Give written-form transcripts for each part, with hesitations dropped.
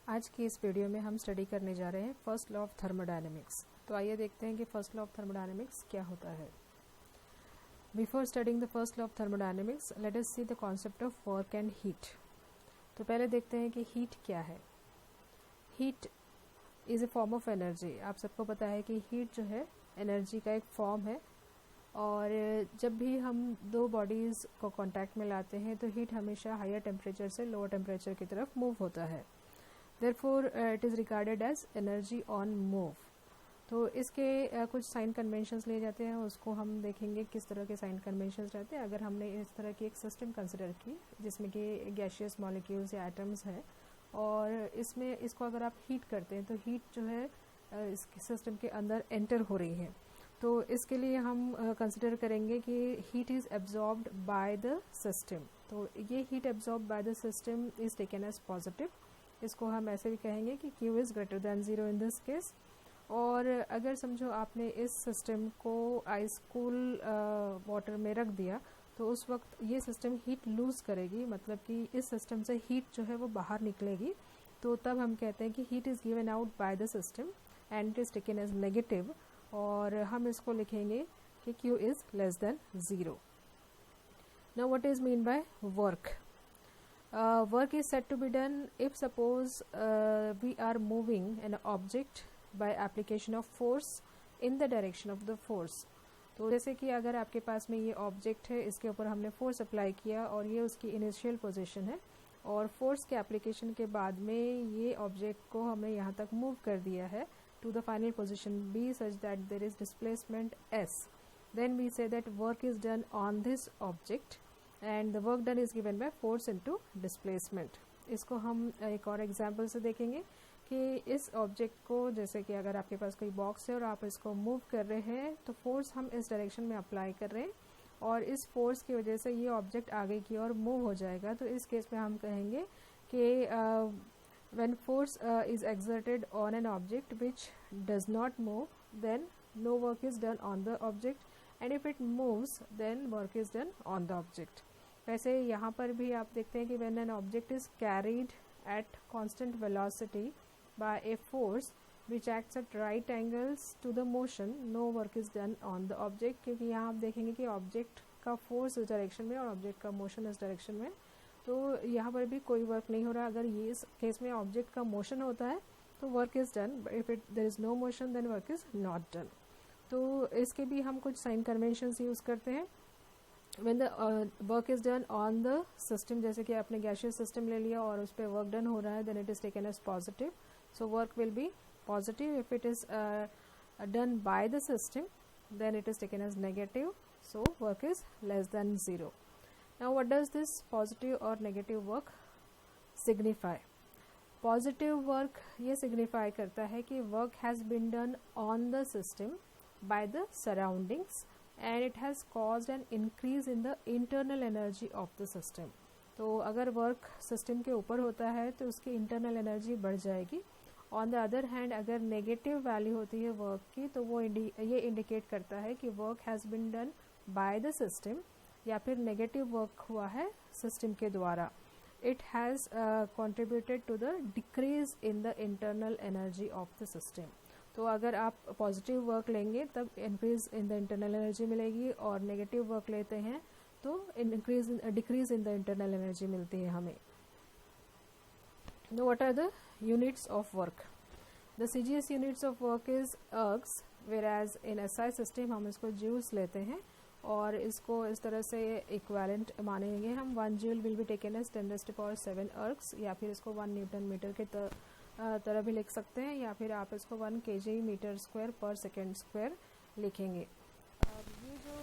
आज की इस वीडियो में हम स्टडी करने जा रहे हैं फर्स्ट लॉ ऑफ थर्मोडायनेमिक्स। तो आइए देखते हैं कि फर्स्ट लॉ ऑफ थर्मोडायनेमिक्स क्या होता है। Before studying the first law of thermodynamics let us see the concept of work and heat. तो पहले देखते हैं कि हीट क्या है। Heat is a form of energy. आप सबको पता है कि हीट जो है एनर्जी का एक फॉर्म है, और जब भी हम दो बॉडीज़ को कांटेक्ट में लाते हैं तो हीट हमेशा हायर टेम्परेचर से लोअर टेम्परेचर की तरफ मूव होता है। Therefore, it is regarded as energy on move। तो इसके कुछ साइन कन्वेंशंस लिए जाते हैं, उसको हम देखेंगे किस तरह के साइन कन्वेंशंस रहते हैं। अगर हमने इस तरह की एक सिस्टम कंसिडर की जिसमें कि गैशियस मॉलिक्यूल्स या एटम्स हैं, और इसमें इसको अगर आप हीट करते हैं तो हीट जो है इस सिस्टम के अंदर एंटर हो रही है। तो इसके लिए हम कंसिडर करेंगे कि heat is absorbed by the system. तो ये heat absorb by the system is taken as positive. इसको हम ऐसे भी कहेंगे कि Q is greater than 0 in this case. और अगर समझो आपने इस सिस्टम को आइस कूल वाटर में रख दिया तो उस वक्त ये सिस्टम हीट लूज़ करेगी, मतलब कि इस सिस्टम से हीट जो है वो बाहर निकलेगी। तो तब हम कहते हैं कि heat is given out by the system and it is taken as negative, और हम इसको लिखेंगे कि Q is less than 0। Now what is mean by work? Work is said to be done if suppose we are moving an object by application of force in the direction of the force। तो जैसे कि अगर आपके पास में ये object है, इसके ऊपर हमने फोर्स अप्लाई किया और ये उसकी इनिशियल पोजीशन है, और फोर्स के एप्लीकेशन के बाद में ये ऑब्जेक्ट को हमने यहाँ तक मूव कर दिया है to the final position B such that there is displacement S। Then we say that work is done on this object and the work done is given by force into displacement. इसको हम एक और example से देखेंगे कि इस object को, जैसे कि अगर आपके पास कोई बॉक्स है और आप इसको मूव कर रहे हैं तो फोर्स हम इस डायरेक्शन में अप्लाई कर रहे हैं, और इस फोर्स की वजह से ये ऑब्जेक्ट आगे की ओर मूव हो जाएगा। तो इस केस में हम कहेंगे कि when force is exerted on an object which does not move then no work is done on the object, and if it moves then work is done on the object. वैसे यहाँ पर भी आप देखते हैं कि when an object is carried at constant velocity by a force which acts at right angles to the motion, no work is done on the object. क्योंकि यहाँ आप देखेंगे कि ऑब्जेक्ट का फोर्स इस डायरेक्शन में और ऑब्जेक्ट का मोशन इस डायरेक्शन में, तो यहाँ पर भी कोई वर्क नहीं हो रहा। अगर ये इस केस में ऑब्जेक्ट का मोशन होता है तो work is done, if it there is no motion then work is not done. तो इसके भी हम कुछ साइन कन्वेंशंस यूज़ करते हैं। When the work is done on the system, जैसे कि आपने गैशियस सिस्टम ले लिया और उस पर वर्क डन हो रहा है, then it is taken as positive, so work will be positive. If it is done by the system then it is taken as negative, so work is less than 0. Now what does this positive or negative work signify? Positive work ये signify करता है कि work has been done on the system by the surroundings and it has caused an increase in the internal energy of the system। तो अगर work system के ऊपर होता है तो उसकी इंटरनल एनर्जी बढ़ जाएगी। ऑन द अदर हैंड अगर नेगेटिव वैल्यू होती है वर्क की तो वो ये इंडिकेट करता है कि work has been done by the system, या फिर नेगेटिव वर्क हुआ है सिस्टम के द्वारा। It has contributed to the decrease in the internal energy of the system. तो अगर आप पॉजिटिव वर्क लेंगे तब increase in the internal energy मिलेगी, और नेगेटिव वर्क लेते हैं तो decrease in the internal energy मिलती है हमें। Now what are the units of work? The CGS units of work is ergs, whereas in SI system हम इसको joules लेते हैं, और इसको इस तरह से इक्वालेंट मानेंगे हम। 1 joule will be taken as 10⁻7 ergs, या फिर इसको 1 न्यूटन मीटर के तरह भी लिख सकते हैं, या फिर आप इसको 1 kg मीटर स्क्वायर पर सेकेंड स्क्वायर लिखेंगे। ये जो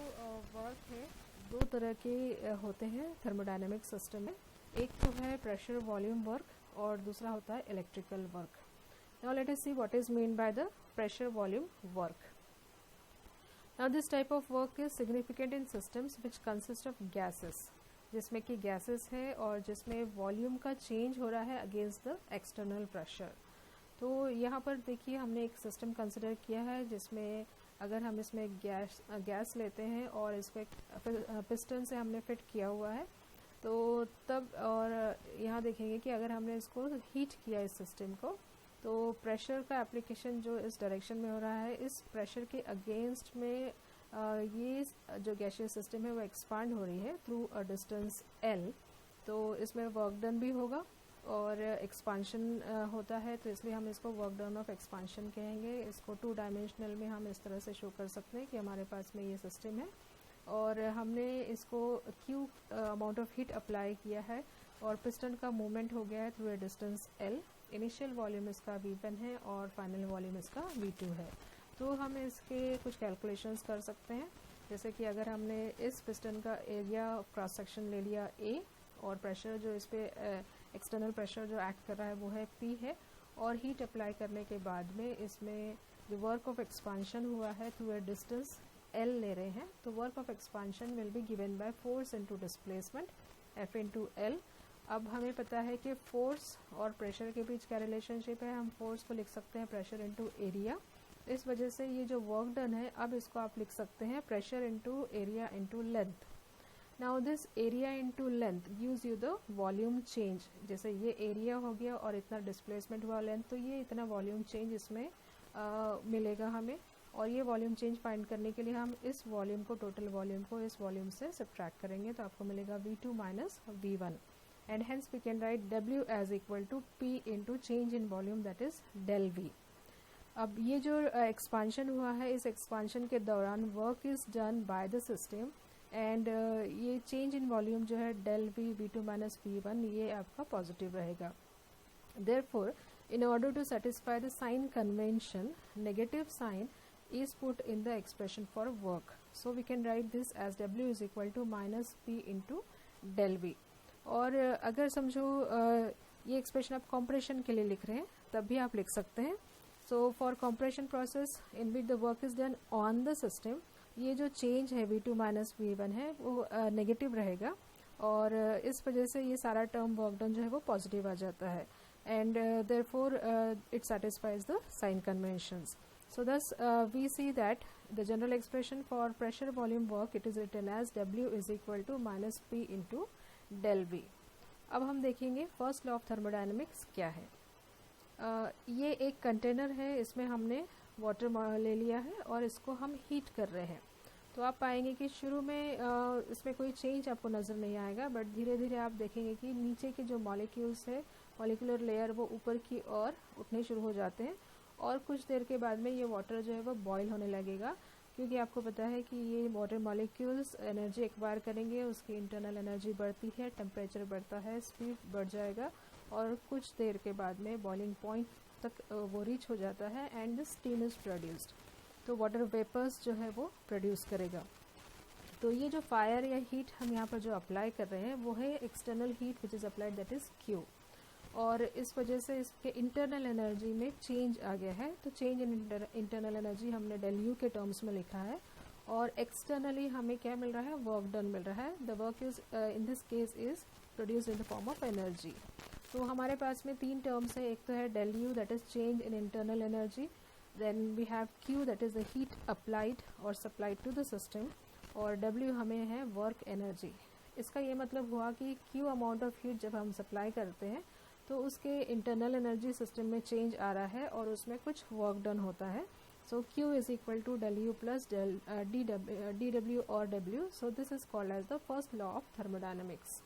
वर्क है दो तरह के होते हैं थर्मोडायनेमिक सिस्टम में। एक तो है प्रेशर वॉल्यूम वर्क और दूसरा होता है electrical work. Now let us see what is mean by the pressure volume work. Now this type of work is significant in systems which consist of gases, जिसमें कि गैसेस है और जिसमें volume का चेंज हो रहा है अगेंस्ट द एक्सटर्नल प्रेशर। तो यहाँ पर देखिए हमने एक सिस्टम कंसिडर किया है जिसमें अगर हम इसमें गैस लेते हैं और इसको एक पिस्टन से हमने फिट किया हुआ है, तो तब और यहाँ देखेंगे कि अगर हमने इसको हीट किया इस सिस्टम को, तो प्रेशर का एप्लीकेशन जो इस डायरेक्शन में हो रहा है, इस प्रेशर के अगेंस्ट में ये जो गैसियस सिस्टम है वो एक्सपांड हो रही है थ्रू अ डिस्टेंस L। तो इसमें वर्क डन भी होगा और एक्सपांशन होता है, तो इसलिए हम इसको वर्क डन ऑफ एक्सपांशन कहेंगे। इसको 2 डायमेंशनल में हम इस तरह से शो कर सकते हैं कि हमारे पास में ये सिस्टम है और हमने इसको Q amount of heat apply किया है और पिस्टन का मूवमेंट हो गया है through a distance L। Initial volume इसका V1 है और फाइनल वॉल्यूम इसका V2 है। तो हम इसके कुछ कैलकुलेशंस कर सकते हैं, जैसे कि अगर हमने इस पिस्टन का एरिया क्रॉस सेक्शन ले लिया A और प्रेशर जो इस पर एक्सटर्नल प्रेशर जो एक्ट कर रहा है वो है P है, और हीट अप्लाई करने के बाद में इसमें जो वर्क ऑफ एक्सपांशन हुआ है थ्रू ए डिस्टेंस L ले रहे हैं, तो work of expansion will be given by force into displacement F into L। अब हमें पता है कि फोर्स और प्रेशर के बीच क्या रिलेशनशिप है, हम फोर्स को लिख सकते हैं प्रेशर इनटू एरिया। इस वजह से ये जो वर्क डन है, अब इसको आप लिख सकते हैं pressure into area into length. Now this area into length gives you the volume change. जैसे ये एरिया हो गया और इतना डिस्प्लेसमेंट हुआ लेंथ, तो ये इतना वॉल्यूम चेंज इसमें मिलेगा हमें। और ये वॉल्यूम चेंज फाइंड करने के लिए हम इस वॉल्यूम को, टोटल वॉल्यूम को इस वॉल्यूम से सब्ट्रैक्ट करेंगे, तो आपको मिलेगा V2 minus V1 and hence we can write W as equal to P into change in volume that is del V। अब ये जो एक्सपांशन हुआ है, इस एक्सपांशन के दौरान work is done by the system and ये चेंज इन वॉल्यूम जो है del V V2 minus V1, ये आपका पॉजिटिव रहेगा। Therefore in order to satisfy the sign convention, negative sign is put in the expression for work. So we can write this as W is equal to minus P into del V। और अगर समझो ये expression आप compression के लिए लिख रहे हैं, तब भी आप लिख सकते हैं। So for compression process in which the work is done on the system, ये जो चेंज है V2 माइनस V1 है वो नेगेटिव रहेगा और इस वजह से ये सारा टर्म वर्क डन जो है वो पॉजिटिव आ जाता है and therefore it satisfies the sign conventions. So thus we see that the general expression for pressure volume work, it is written as W is equal to minus P into del V। अब हम देखेंगे first law of thermodynamics क्या है। ये एक container है, इसमें हमने वाटर ले लिया है और इसको हम हीट कर रहे हैं। तो आप पाएंगे कि शुरू में इसमें कोई चेंज आपको नज़र नहीं आएगा, बट धीरे धीरे आप देखेंगे कि नीचे के जो मॉलिक्यूल्स है, मॉलिक्यूलर लेयर, वो ऊपर की ओर उठने शुरू हो जाते हैं और कुछ देर के बाद में ये वाटर जो है वो बॉयल होने लगेगा, क्योंकि आपको पता है कि ये वाटर मॉलिक्यूल्स एनर्जी एक्वायर करेंगे, उसकी इंटरनल एनर्जी बढ़ती है, टेम्परेचर बढ़ता है, स्पीड बढ़ जाएगा और कुछ देर के बाद में बॉइलिंग पॉइंट तक वो रीच हो जाता है and the steam is produced. तो वाटर वेपर्स जो है वो प्रोड्यूस करेगा। तो ये जो फायर या हीट हम यहाँ पर जो अप्लाई कर रहे हैं वो है external heat which is applied, that is Q। और इस वजह से इसके इंटरनल एनर्जी में चेंज आ गया है। तो चेंज इन इंटरनल एनर्जी हमने डेल U के टर्म्स में लिखा है और एक्सटर्नली हमें क्या मिल रहा है, वर्क डन मिल रहा है। The work is in this case is produced in the form of energy. तो हमारे पास में 3 टर्म्स है, एक तो है del U that is change in internal energy, then we have Q that is the heat applied और supplied to the system, और W हमें है वर्क एनर्जी। इसका ये मतलब हुआ कि Q अमाउंट ऑफ हीट जब हम सप्लाई करते हैं तो उसके इंटरनल एनर्जी सिस्टम में चेंज आ रहा है और उसमें कुछ वर्क डन होता है। So Q is equal to del U plus del DW और W। So this is called as the first law of thermodynamics.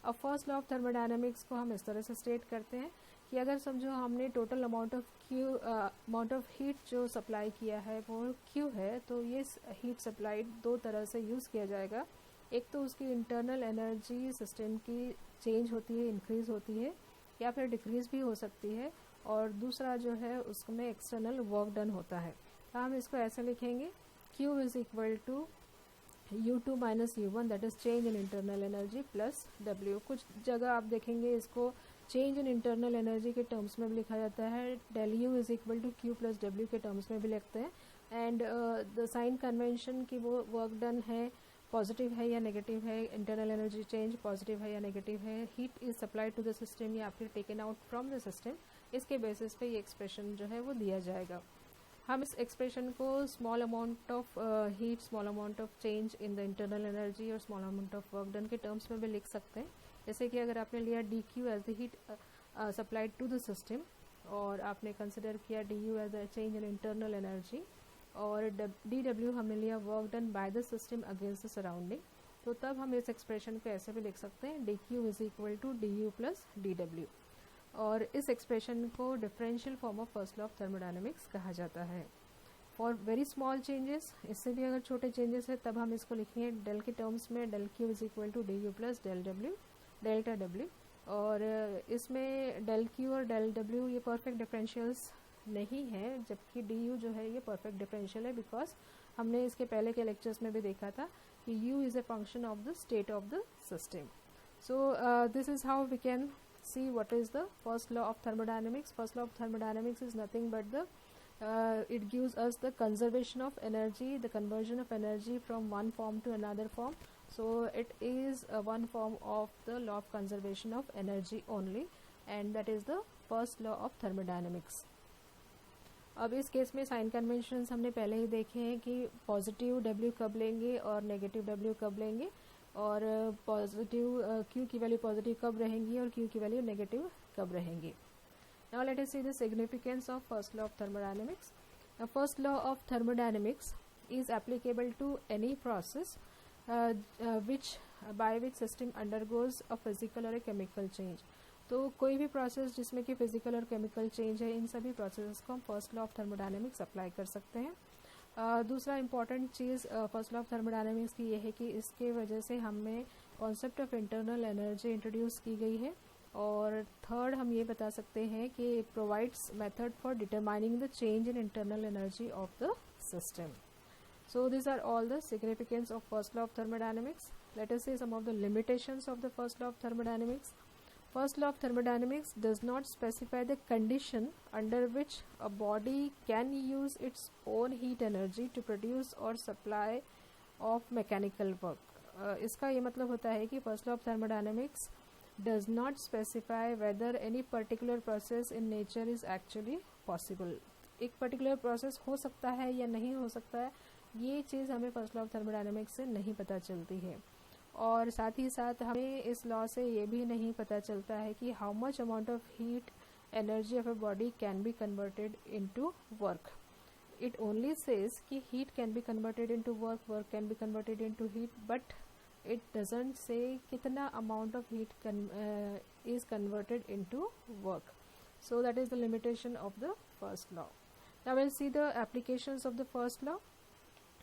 अब फर्स्ट लॉ ऑफ थर्मोडायनेमिक्स को हम इस तरह से स्टेट करते हैं कि अगर समझो हमने टोटल अमाउंट ऑफ हीट जो सप्लाई किया है वो Q है, तो ये हीट सप्लाई 2 तरह से यूज़ किया जाएगा। एक तो उसकी इंटरनल एनर्जी सिस्टम की चेंज होती है, इंक्रीज़ होती है या फिर डिक्रीज़ भी हो सकती है, और दूसरा जो है उसमें एक्सटर्नल वर्क डन होता है। तो हम इसको ऐसे लिखेंगे, Q is equal to U2 minus U1 that is change in internal energy plus W। कुछ जगह आप देखेंगे इसको चेंज इन इंटरनल एनर्जी के टर्म्स में भी लिखा जाता है, del U is equal to Q plus W के टर्म्स में भी लिखते हैं। एंड द साइन कन्वेंशन की वो वर्क डन है पॉजिटिव है या नेगेटिव है, इंटरनल एनर्जी चेंज पॉजिटिव है या नेगेटिव है, heat is supplied to the system या फिर taken out from the system, इसके बेसिस पे ये एक्सप्रेशन जो है वो दिया जाएगा। हम इस एक्सप्रेशन को small amount of heat, small amount of change in the internal energy और small amount of work done के टर्म्स में भी लिख सकते हैं। जैसे कि अगर आपने लिया D Q as the heat supplied to the system और आपने कंसिडर किया D U as the change in internal energy और डी डब्ल्यू हमने लिया work done by the system against the surrounding, तो तब हम इस एक्सप्रेशन को ऐसे भी लिख सकते हैं D Q is equal to D you plus D W. और इस एक्सप्रेशन को differential form of first law of thermodynamics कहा जाता है। फॉर वेरी स्मॉल चेंजेस, इससे भी अगर छोटे चेंजेस है तब हम इसको लिखेंगे डेल के टर्म्स में del Q is equal to D you plus del W delta W. और इसमें डेल क्यू और डेल डब्ल्यू ये परफेक्ट डिफरेंशियल्स नहीं है, जबकि डी यू जो है ये परफेक्ट डिफरेंशियल है, बिकॉज हमने इसके पहले के लेक्चर्स में भी देखा था कि U is a function of the state of the system. So this is how we can see what is the first law of thermodynamics. First law of thermodynamics is nothing but the it gives us the conservation of energy, the conversion of energy from one form to another form. So it is one form of the law of conservation of energy only, and that is the first law of thermodynamics. अब इस case में sign conventions हमने पहले ही देखे हैं कि positive W कब लेंगे और नेगेटिव डब्ल्यू कब लेंगे, और पॉजिटिव क्यू की वैल्यू पॉजिटिव कब रहेंगी और क्यू की वैल्यू नेगेटिव कब रहेंगी। Now let us see the significance of first law of thermodynamics. The first law of thermodynamics is applicable to any process which by which system undergoes a physical और a chemical change. तो कोई भी process जिसमें कि physical और chemical change है, इन सभी process को हम first law of thermodynamics apply कर सकते हैं। दूसरा important cheese first law of thermodynamics की ये है कि इसके वजह से हमें concept of internal energy introduce की गई है। और थर्ड हम ये बता सकते हैं कि provides method for determining the change in internal energy of the system. So this are all the significance of first law of thermodynamics. Let us see some of the limitations of the first law of thermodynamics. First law of thermodynamics does not specify the condition under which a body can use its own heat energy to produce or supply of mechanical work. इसका ये मतलब होता है कि first law of thermodynamics does not specify whether any particular process in nature is actually possible. एक particular process हो सकता है या नहीं हो सकता है, ये चीज़ हमें first law of thermodynamics से नहीं पता चलती है। और साथ ही साथ हमें इस लॉ से ये भी नहीं पता चलता है कि how much amount of heat energy of a body can be converted into work. It only says कि heat can be converted into work, work can be converted into heat, but it doesn't say कितना amount of heat is converted into work. So that is the limitation of the first law. Now will see the applications of the first law.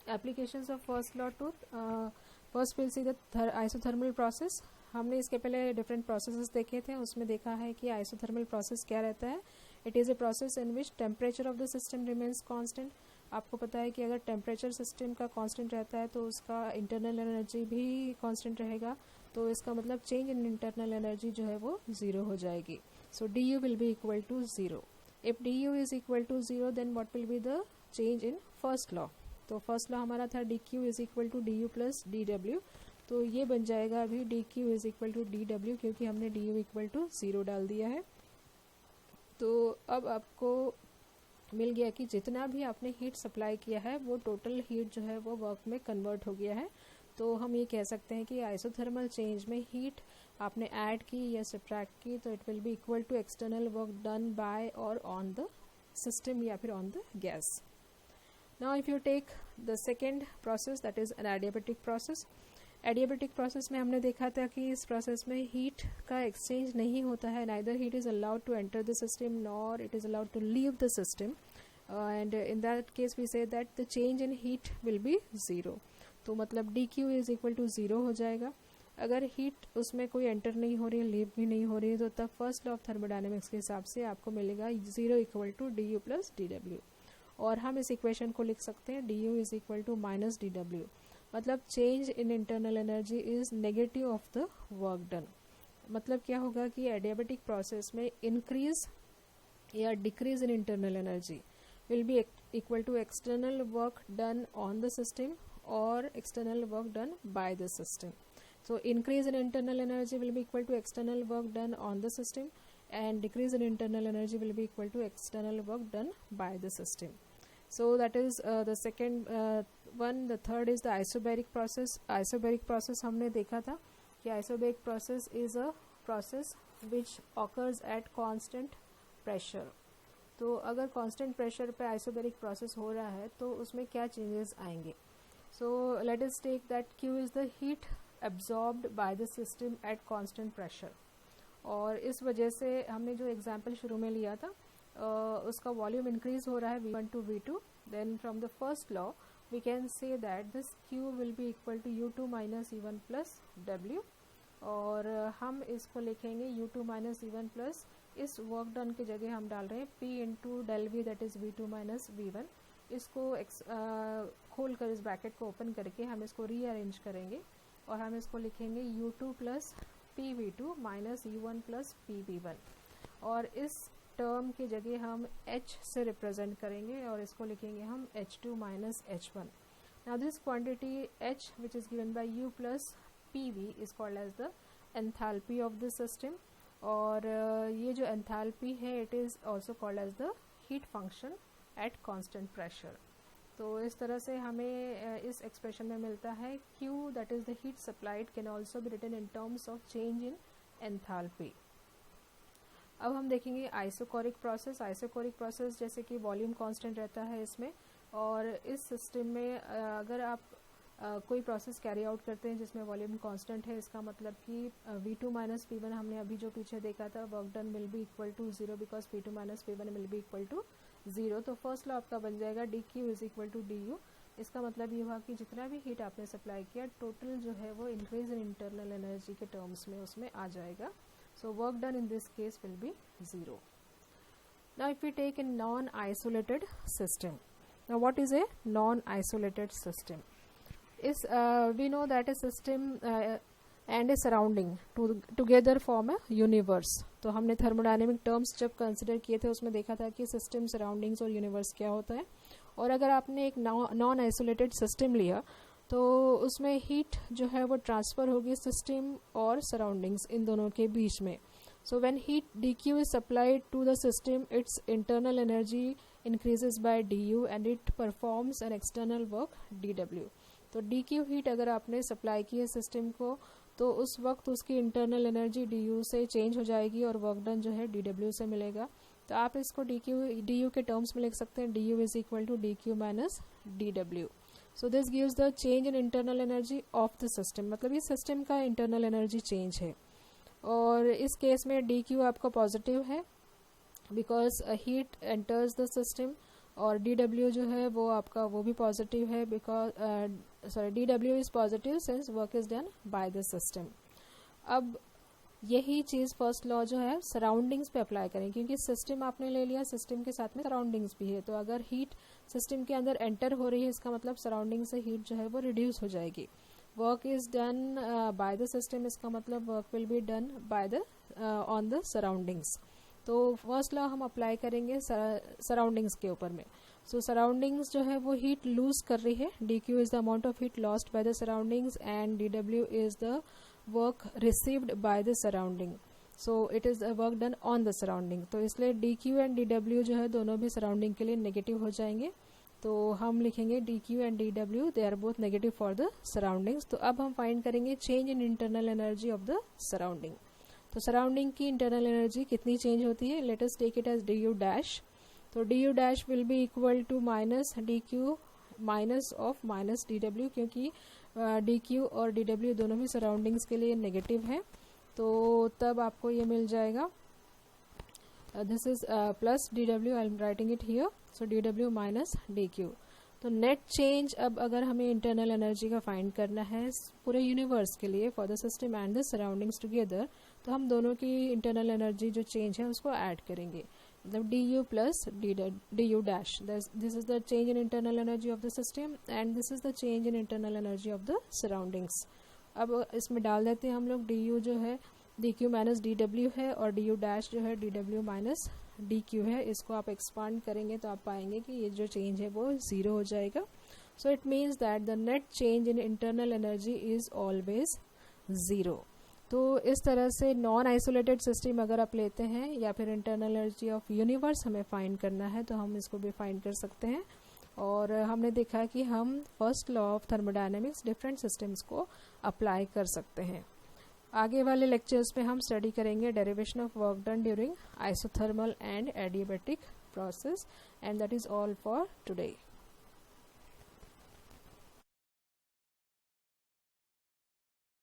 Applications of first law to first will see the isothermal process. हमने इसके पहले different processes देखे थे, उसमें देखा है कि isothermal process क्या रहता है. It is a process in which temperature of the system remains constant. आपको पता है कि अगर टेम्परेचर सिस्टम का कांस्टेंट रहता है तो उसका इंटरनल एनर्जी भी कांस्टेंट रहेगा, तो इसका मतलब चेंज इन इंटरनल एनर्जी जो है वो ज़ीरो हो जाएगी. So d u will be equal to zero. If d u is equal to zero then what will be the change in first law. तो फर्स्ट लॉ हमारा था d Q is equal to D you plus D डब्ल्यू, तो ये बन जाएगा अभी d Q is equal to d डब्ल्यू, क्योंकि हमने d u equal to zero डाल दिया है. तो अब आपको मिल गया कि जितना भी आपने हीट सप्लाई किया है वो टोटल हीट जो है वो वर्क में कन्वर्ट हो गया है. तो हम ये कह सकते हैं कि आइसोथर्मल चेंज में हीट आपने ऐड की या सब्ट्रैक्ट की तो it will be equal to external work done by और ऑन द सिस्टम या फिर on the gas. Now if you take the second process, that is an adiabatic process. Adiabatic process में हमने देखा था कि इस process में heat का exchange नहीं होता है. Neither heat is allowed to enter the system nor it is allowed to leave the system. And in that case we say that the change in heat will be zero. तो मतलब dq is equal to zero हो जाएगा. अगर heat उसमें कोई enter नहीं हो रही है, leave भी नहीं हो रही है, तो तब first law of thermodynamics के हिसाब से आपको मिलेगा zero equal to du plus dw. और हम इस इक्वेशन को लिख सकते हैं d u is equal to minus d डब्ल्यू. मतलब change in internal energy is negative of the work done. मतलब क्या होगा कि एडियाबेटिक प्रोसेस में इंक्रीज या decrease in internal energy will be equal to external work done on the system और external work done by the system. So increase in internal energy will be equal to external work done on the system and decrease in internal energy will be equal to external work done by the system. So that is the second one. The third is the isobaric process. Isobaric process हमने देखा था कि isobaric process is a process which occurs at constant pressure. तो अगर constant pressure पे isobaric process हो रहा है तो उसमें क्या चेंजेस आएंगे. So let us take that Q is the heat absorbed by the system at constant pressure. और इस वजह से हमने जो एग्जांपल शुरू में लिया था उसका वॉल्यूम इंक्रीज हो रहा है V1 to V2. Then from the first law we can say that this Q will be equal to U2 minus E1 plus W. और हम इसको लिखेंगे U2 माइनस E1 प्लस, इस वर्क डन की जगह हम डाल रहे हैं P into del V that is V2 minus V1. इसको खोल कर इस ब्रैकेट को ओपन करके हम इसको रीअरेंज करेंगे और हम इसको लिखेंगे U2 plus PV2 minus E1 plus PV1. और इस टर्म की जगह हम H से रिप्रेजेंट करेंगे और इसको लिखेंगे हम H2 minus H1. Now this quantity H which is given by U plus PV is called as the enthalpy of the system. और ये जो एंथैल्पी है it is also called as the heat function at constant pressure. तो इस तरह से हमें इस एक्सप्रेशन में मिलता है Q that is the heat supplied can also be written in terms of change in enthalpy. अब हम देखेंगे आइसोकोरिक प्रोसेस. आइसोकोरिक प्रोसेस जैसे कि वॉल्यूम कांस्टेंट रहता है इसमें, और इस सिस्टम में अगर आप कोई प्रोसेस कैरी आउट करते हैं जिसमें वॉल्यूम कांस्टेंट है, इसका मतलब कि V2 माइनस P1 हमने अभी जो पीछे देखा था work done will be equal to 0 because P2 minus P1 will be equal to 0. तो फर्स्ट लॉ आपका बन जाएगा dQ is equal to du. इसका मतलब ये हुआ कि जितना भी हीट आपने सप्लाई किया टोटल जो है वो इंक्रीज इन इंटरनल एनर्जी के टर्म्स में उसमें आ जाएगा. So work done in this case will be 0. Now if we take a non isolated system. Now what is a non isolated system? is we know that a system and a surrounding together form a universe. तो हमने thermodynamic terms जब consider किए थे उसमें देखा था कि system, surroundings और यूनिवर्स क्या होता है. और अगर आपने एक नॉन आइसोलेटेड सिस्टम लिया तो उसमें हीट जो है वो ट्रांसफ़र होगी सिस्टम और सराउंडिंग्स इन दोनों के बीच में. So when heat dQ is supplied to the system, its internal energy increases by du and it performs an external work dW. तो dQ हीट अगर आपने सप्लाई की है सिस्टम को तो उस वक्त उसकी इंटरनल एनर्जी du से चेंज हो जाएगी और वर्क डन जो है dW से मिलेगा. तो आप इसको du के टर्म्स में लिख सकते हैं du is equal to dQ minus dW. So this gives the change in internal energy of the system. मतलब ये सिस्टम का इंटरनल एनर्जी चेंज है. और इस केस में dQ आपका पॉजिटिव है because heat enters the system, और dW जो है वो आपका वो भी पॉजिटिव है because dW is positive since work is done by the system. अब यही चीज़ फर्स्ट लॉ जो है सराउंडिंग्स पे अप्लाई करें, क्योंकि सिस्टम आपने ले लिया, सिस्टम के साथ में सराउंडिंग्स भी है. तो अगर हीट सिस्टम के अंदर एंटर हो रही है इसका मतलब सराउंडिंग से हीट जो है वो रिड्यूस हो जाएगी. Work is done by the system, इसका मतलब work will be done by the on the surroundings. तो फर्स्ट लॉ हम अप्लाई करेंगे सराउंडिंग्स के ऊपर में. सो सराउंडिंग्स जो है वो हीट लूज कर रही है. dQ is the amount of heat lost by the surroundings and dW is the work received by the surrounding. So it is the work done on the surrounding. तो इसलिए dQ and dW जो है दोनों भी surrounding के लिए negative हो जाएंगे. तो हम लिखेंगे dQ and dW they are both negative for the surroundings. तो अब हम फाइंड करेंगे change in internal energy of the surrounding. तो सराउंडिंग की इंटरनल एनर्जी कितनी चेंज होती है? Let us take it as du dash. तो du dash will be equal to minus dQ minus of minus dW, क्योंकि dQ और dW दोनों भी सराउंडिंग्स के लिए नेगेटिव है. तो तब आपको ये मिल जाएगा this is plus dW, I am writing it here. So dW minus dQ. तो नेट चेंज अब अगर हमें इंटरनल एनर्जी का फाइंड करना है पूरे यूनिवर्स के लिए for the system and the surroundings together, तो हम दोनों की इंटरनल एनर्जी जो चेंज है उसको ऐड करेंगे. मतलब du plus du dash, this is the change in internal energy of the system and this is the change in internal energy of the surroundings. अब इसमें डाल देते हैं हम लोग du जो है dQ माइनस dW है और du डैश जो है dW माइनस dQ है. इसको आप एक्सपांड करेंगे तो आप पाएंगे कि ये जो चेंज है वो 0 हो जाएगा. So it means that the net change in internal energy is always 0. तो इस तरह से नॉन आइसोलेटेड सिस्टम अगर आप लेते हैं या फिर इंटरनल एनर्जी ऑफ यूनिवर्स हमें फाइंड करना है तो हम इसको भी फाइंड कर सकते हैं. और हमने देखा कि हम first law of thermodynamics different systems को अप्लाई कर सकते हैं। आगे वाले लेक्चर्स में हम स्टडी करेंगे derivation of work done during isothermal and adiabatic process, and that is all for today.